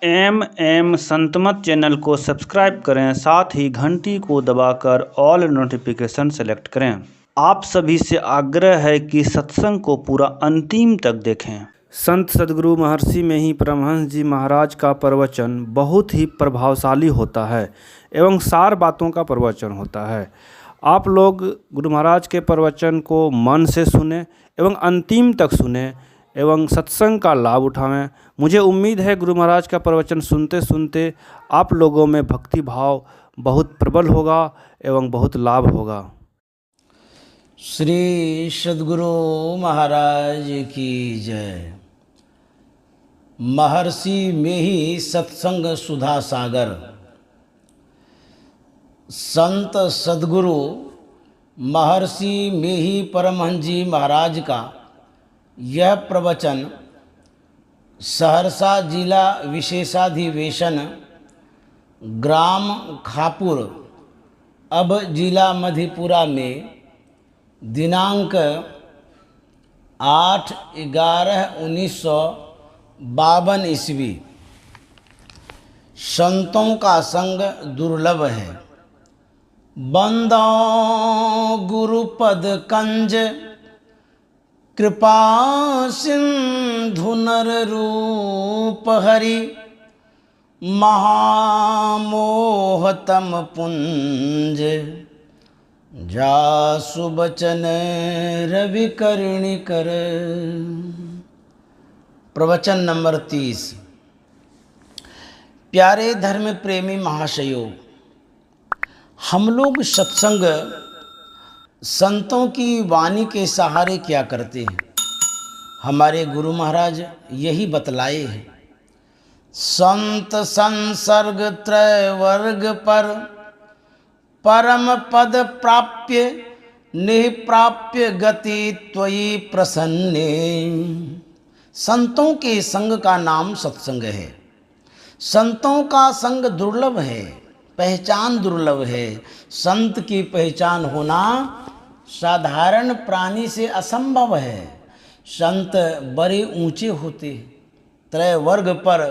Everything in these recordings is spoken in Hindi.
एम संतमत चैनल को सब्सक्राइब करें, साथ ही घंटी को दबाकर ऑल नोटिफिकेशन सेलेक्ट करें। आप सभी से आग्रह है कि सत्संग को पूरा अंतिम तक देखें। संत सद्गुरु महर्षि में ही परमहंस जी महाराज का प्रवचन बहुत ही प्रभावशाली होता है एवं सार बातों का प्रवचन होता है। आप लोग गुरु महाराज के प्रवचन को मन से सुने एवं अंतिम तक सुने एवं सत्संग का लाभ उठावें। मुझे उम्मीद है गुरु महाराज का प्रवचन सुनते सुनते आप लोगों में भक्ति भाव बहुत प्रबल होगा एवं बहुत लाभ होगा। श्री सद्गुरु महाराज की जय। महर्षि में ही सत्संग सुधा सागर। संत सद्गुरु महर्षि में ही परमहंस जी महाराज का यह प्रवचन सहरसा जिला विशेषाधिवेशन ग्राम खापुर अब जिला मधेपुरा में दिनांक 8/11/1952 ईस्वी। संतों का संग दुर्लभ है। बंदो गुरुपद कंज कृपा सिंधु नर रूप हरि महामोहतम पुंज जासु बचन रवि करुणि कर। प्रवचन नंबर 30। प्यारे धर्म प्रेमी महाशयों, हम लोग सत्संग संतों की वाणी के सहारे क्या करते हैं, हमारे गुरु महाराज यही बतलाए हैं। संत संसर्ग त्रय वर्ग पर परम पद प्राप्य निप्राप्य गति त्वयि प्रसन्ने। संतों के संग का नाम सत्संग है। संतों का संग दुर्लभ है, पहचान दुर्लभ है। संत की पहचान होना साधारण प्राणी से असंभव है। संत बड़े ऊंचे होते हैं। त्रय वर्ग पर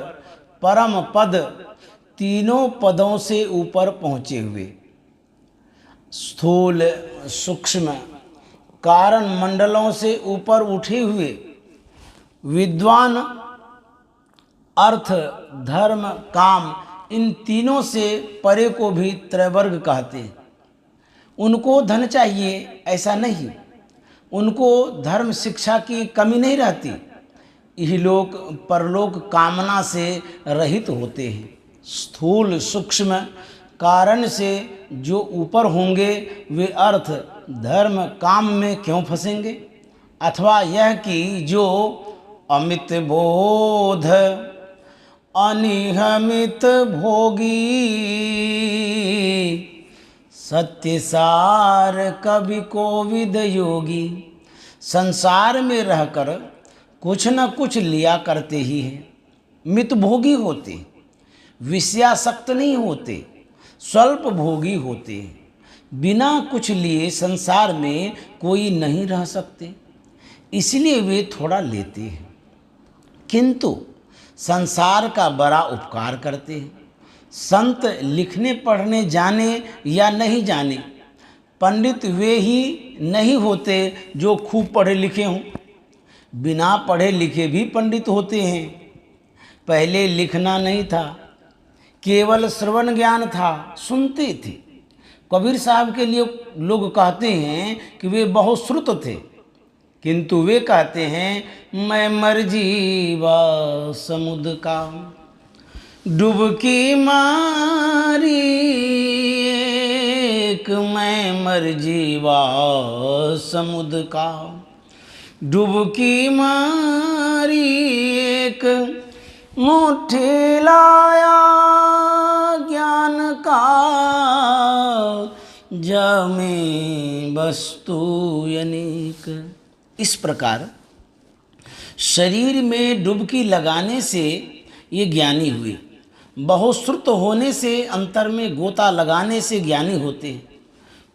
परम पद, तीनों पदों से ऊपर पहुँचे हुए, स्थूल सूक्ष्म कारण मंडलों से ऊपर उठे हुए, विद्वान अर्थ धर्म काम इन तीनों से परे को भी त्रयवर्ग कहते हैं। उनको धन चाहिए ऐसा नहीं, उनको धर्म शिक्षा की कमी नहीं रहती। इहलोक परलोक कामना से रहित होते हैं। स्थूल सूक्ष्म कारण से जो ऊपर होंगे वे अर्थ धर्म काम में क्यों फंसेंगे, अथवा यह कि जो अमित बोध अनिहमित भोगी सत्यसार कवि कोविद योगी। संसार में रहकर कुछ न कुछ लिया करते ही हैं। मितभोगी होते, विषयासक्त नहीं होते, स्वल्प भोगी होते। बिना कुछ लिए संसार में कोई नहीं रह सकते, इसलिए वे थोड़ा लेते हैं, किंतु संसार का बड़ा उपकार करते हैं। संत लिखने पढ़ने जाने या नहीं जाने, पंडित वे ही नहीं होते जो खूब पढ़े लिखे हों। बिना पढ़े लिखे भी पंडित होते हैं। पहले लिखना नहीं था, केवल श्रवण ज्ञान था, सुनते थे। कबीर साहब के लिए लोग कहते हैं कि वे बहुत श्रुत थे, किंतु वे कहते हैं मैं मरजीवा समुद्र का डुबकी मारी एक, मैं मरजीवा समुद्र का डुबकी मारी एक, मुट्ठी लाया ज्ञान का जामे वस्तु अनेक। इस प्रकार शरीर में डुबकी लगाने से ये ज्ञानी हुए। बहुत श्रुत होने से, अंतर में गोता लगाने से ज्ञानी होते हैं।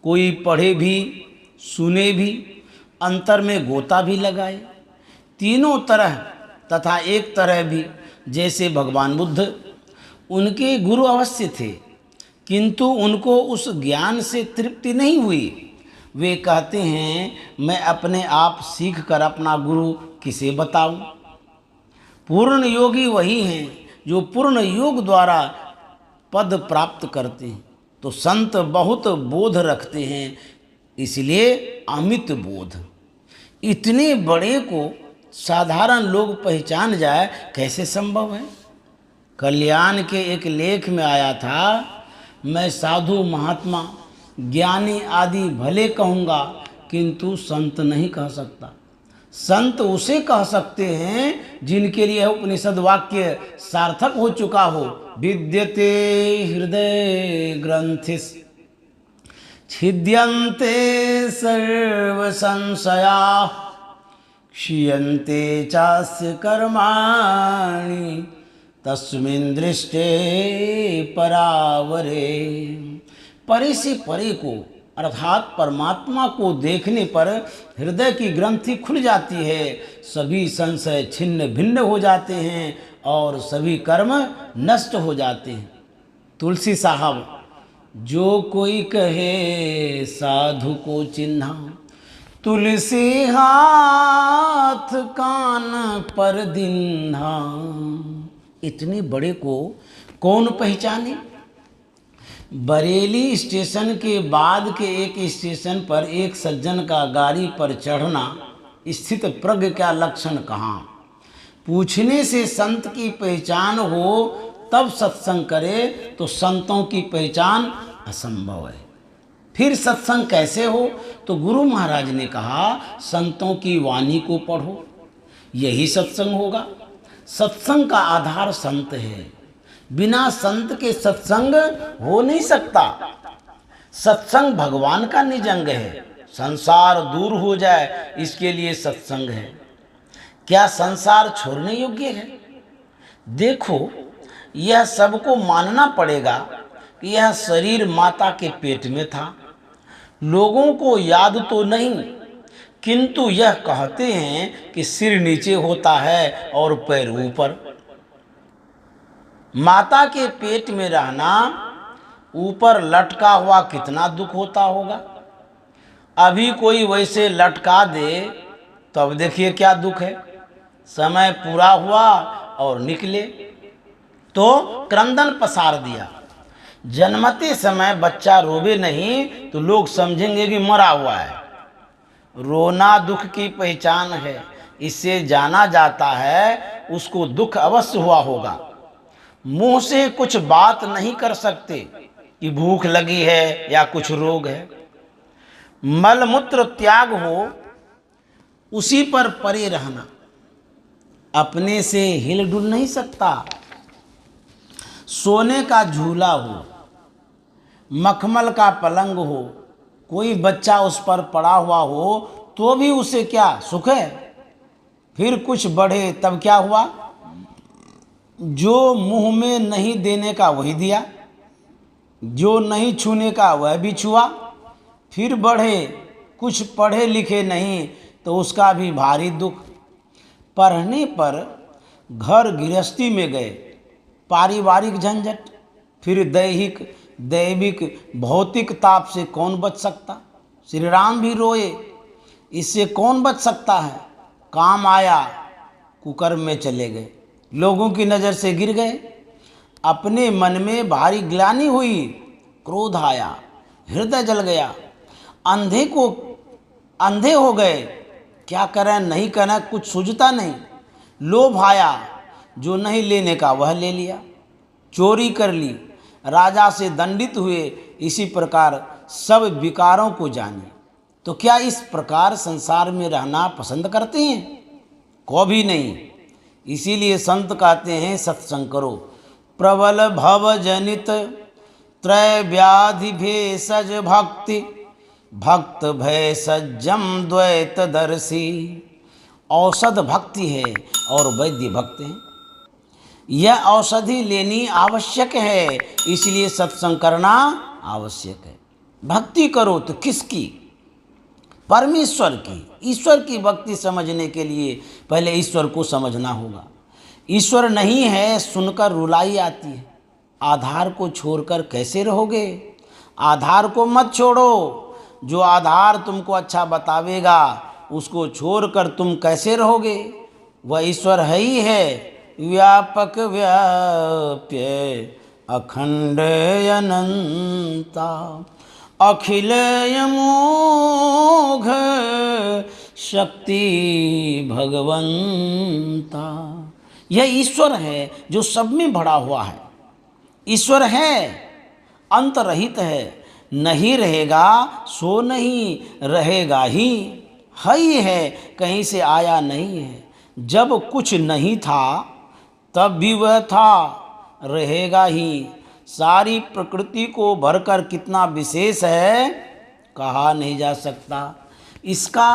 कोई पढ़े भी सुने भी, अंतर में गोता भी लगाए। तीनों तरह तथा एक तरह भी, जैसे भगवान बुद्ध उनके गुरु अवश्य थे, किंतु उनको उस ज्ञान से तृप्ति नहीं हुई। वे कहते हैं मैं अपने आप सीख कर अपना गुरु किसे बताऊं। पूर्ण योगी वही हैं जो पूर्ण योग द्वारा पद प्राप्त करते हैं। तो संत बहुत बोध रखते हैं, इसलिए अमित बोध। इतने बड़े को साधारण लोग पहचान जाए कैसे संभव है। कल्याण के एक लेख में आया था, मैं साधु महात्मा ज्ञानी आदि भले कहूँगा, किंतु संत नहीं कह सकता। संत उसे कह सकते हैं जिनके लिए उपनिषद वाक्य सार्थक हो चुका हो। विद्यते हृदय ग्रंथिस छिद्यन्ते सर्व संशया क्षीयन्ते चास्य कर्माणि तस्मिन् दृष्टे परावरे। परे से परे को अर्थात परमात्मा को देखने पर हृदय की ग्रंथि खुल जाती है, सभी संशय छिन्न भिन्न हो जाते हैं और सभी कर्म नष्ट हो जाते हैं। तुलसी साहब, जो कोई कहे साधु को चिन्हा, तुलसी हाथ कान पर दिन्हा। इतने बड़े को कौन पहचाने। बरेली स्टेशन के बाद के एक स्टेशन पर एक सज्जन का गाड़ी पर चढ़ना स्थित प्रज्ञ का लक्षण कहाँ। पूछने से संत की पहचान हो तब सत्संग करे तो संतों की पहचान असंभव है। फिर सत्संग कैसे हो, तो गुरु महाराज ने कहा संतों की वाणी को पढ़ो, यही सत्संग होगा। सत्संग का आधार संत है, बिना संत के सत्संग हो नहीं सकता। सत्संग भगवान का निजंग है, संसार दूर हो जाए इसके लिए सत्संग है। क्या संसार छोड़ने योग्य है? देखो, यह सबको मानना पड़ेगा कि यह शरीर माता के पेट में था। लोगों को याद तो नहीं, किंतु यह कहते हैं कि सिर नीचे होता है और पैर ऊपर। माता के पेट में रहना, ऊपर लटका हुआ कितना दुख होता होगा। अभी कोई वैसे लटका दे तब देखिए क्या दुख है। समय पूरा हुआ और निकले तो क्रंदन पसार दिया। जन्मते समय बच्चा रोवे नहीं तो लोग समझेंगे कि मरा हुआ है। रोना दुख की पहचान है, इससे जाना जाता है उसको दुख अवश्य हुआ होगा। मुंह से कुछ बात नहीं कर सकते कि भूख लगी है या कुछ रोग है। मल मूत्र त्याग हो, उसी पर परे रहना। अपने से हिल डुल नहीं सकता। सोने का झूला हो, मखमल का पलंग हो, कोई बच्चा उस पर पड़ा हुआ हो तो भी उसे क्या सुख है। फिर कुछ बढ़े तब क्या हुआ, जो मुंह में नहीं देने का वही दिया, जो नहीं छूने का वह भी छुआ। फिर बढ़े, कुछ पढ़े लिखे नहीं तो उसका भी भारी दुख। पढ़ने पर घर गृहस्थी में गए, पारिवारिक झंझट, फिर दैहिक दैविक भौतिक ताप से कौन बच सकता। श्री राम भी रोए, इससे कौन बच सकता है। काम आया, कुकर्म में चले गए, लोगों की नज़र से गिर गए। अपने मन में भारी ग्लानि हुई, क्रोध आया, हृदय जल गया। अंधे हो गए, क्या करें नहीं करें कुछ सूझता नहीं। लोभ आया, जो नहीं लेने का वह ले लिया। चोरी कर ली, राजा से दंडित हुए। इसी प्रकार सब विकारों को जाने। तो क्या इस प्रकार संसार में रहना पसंद करते हैं? कभी नहीं। इसीलिए संत कहते हैं सत्संग करो। प्रबल भव जनित त्रय व्याधि भेषज भक्ति, भक्त भय सज्जम द्वैत दर्शी। औषध भक्ति है और वैद्य भक्त है। यह औषधि लेनी आवश्यक है, इसलिए सत्संग करना आवश्यक है। भक्ति करो तो किसकी? परमेश्वर की। ईश्वर की भक्ति समझने के लिए पहले ईश्वर को समझना होगा। ईश्वर नहीं है सुनकर रुलाई आती है। आधार को छोड़कर कैसे रहोगे? आधार को मत छोड़ो। जो आधार तुमको अच्छा बतावेगा उसको छोड़कर तुम कैसे रहोगे? वह ईश्वर है ही है, व्यापक व्याप्य अखंड अनंता, अखिल अमोघ शक्ति भगवंता। यह ईश्वर है जो सब में भरा हुआ है। ईश्वर है, अंत रहित है, नहीं रहेगा सो नहीं रहेगा ही है, कहीं से आया नहीं है। जब कुछ नहीं था तब भी वह था, रहेगा ही। सारी प्रकृति को भरकर कितना विशेष है कहा नहीं जा सकता। इसका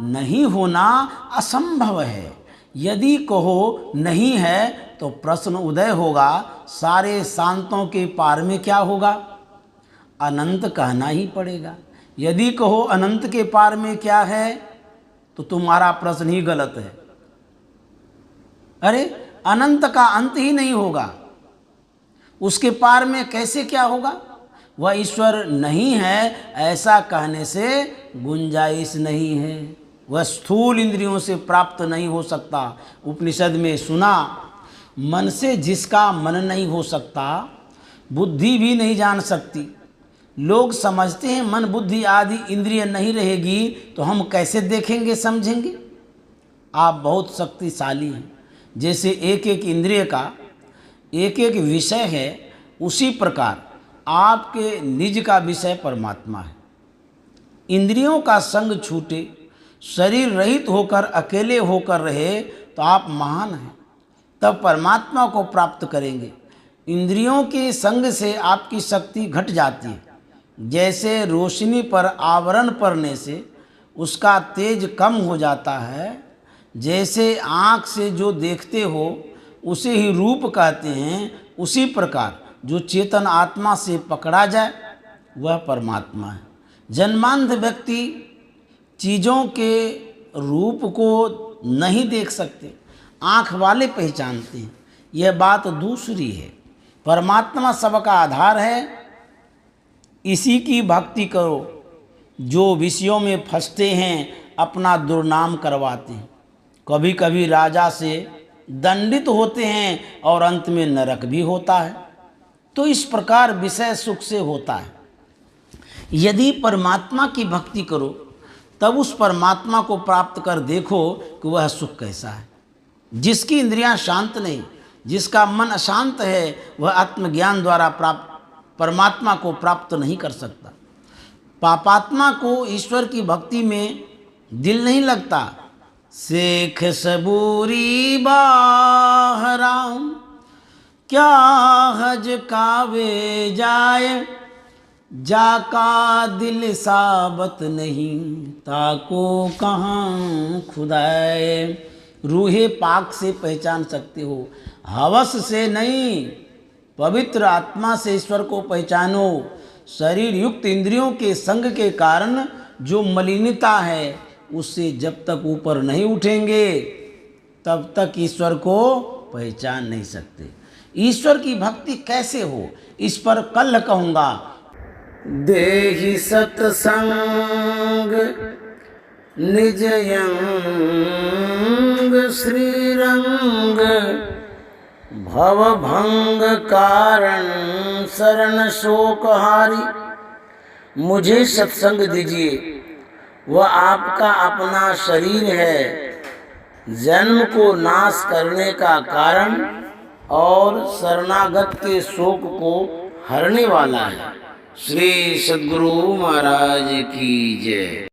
नहीं होना असंभव है। यदि कहो नहीं है तो प्रश्न उदय होगा, सारे शांतों के पार में क्या होगा? अनंत कहना ही पड़ेगा। यदि कहो अनंत के पार में क्या है तो तुम्हारा प्रश्न ही गलत है। अरे अनंत का अंत ही नहीं होगा, उसके पार में कैसे क्या होगा? वह ईश्वर नहीं है ऐसा कहने से गुंजाइश नहीं है। वह स्थूल इंद्रियों से प्राप्त नहीं हो सकता। उपनिषद में सुना, मन से जिसका मन नहीं हो सकता बुद्धि भी नहीं जान सकती। लोग समझते हैं मन बुद्धि आदि इंद्रिय नहीं रहेगी तो हम कैसे देखेंगे समझेंगे? आप बहुत शक्तिशाली हैं। जैसे एक एक इंद्रिय का एक एक विषय है, उसी प्रकार आपके निज का विषय परमात्मा है। इंद्रियों का संग छूटे, शरीर रहित होकर अकेले होकर रहे तो आप महान हैं, तब परमात्मा को प्राप्त करेंगे। इंद्रियों के संग से आपकी शक्ति घट जाती है। जैसे रोशनी पर आवरण पड़ने से उसका तेज कम हो जाता है, जैसे आँख से जो देखते हो उसे ही रूप कहते हैं, उसी प्रकार जो चेतन आत्मा से पकड़ा जाए वह परमात्मा है। जन्मांध व्यक्ति चीज़ों के रूप को नहीं देख सकते, आँख वाले पहचानते हैं। यह बात दूसरी है। परमात्मा सबका आधार है, इसी की भक्ति करो। जो विषयों में फंसते हैं अपना दुर्नाम करवाते हैं, कभी कभी राजा से दंडित होते हैं और अंत में नरक भी होता है। तो इस प्रकार विषय सुख से होता है। यदि परमात्मा की भक्ति करो तब उस परमात्मा को प्राप्त कर देखो कि वह सुख कैसा है। जिसकी इंद्रियां शांत नहीं, जिसका मन अशांत है, वह आत्मज्ञान द्वारा परमात्मा को प्राप्त नहीं कर सकता। पापात्मा को ईश्वर की भक्ति में दिल नहीं लगता। शेख सबूरी बाहराम क्या हज कावे जाए, जाका दिल साबत नहीं ताको कहाँ खुदाए। रूहे पाक से पहचान सकते हो, हवस से नहीं। पवित्र आत्मा से ईश्वर को पहचानो। शरीर युक्त इंद्रियों के संग के कारण जो मलिनता है उससे जब तक ऊपर नहीं उठेंगे तब तक ईश्वर को पहचान नहीं सकते। ईश्वर की भक्ति कैसे हो इस पर कल कहूँगा। देहि सत्संग निज यंग श्रीरंग, भवभंग कारण शरण शोकहारी। मुझे सत्संग दीजिए, वह आपका अपना शरीर है, जन्म को नाश करने का कारण और शरणागत के शोक को हरने वाला है। श्री सद्गुरु महाराज की जय।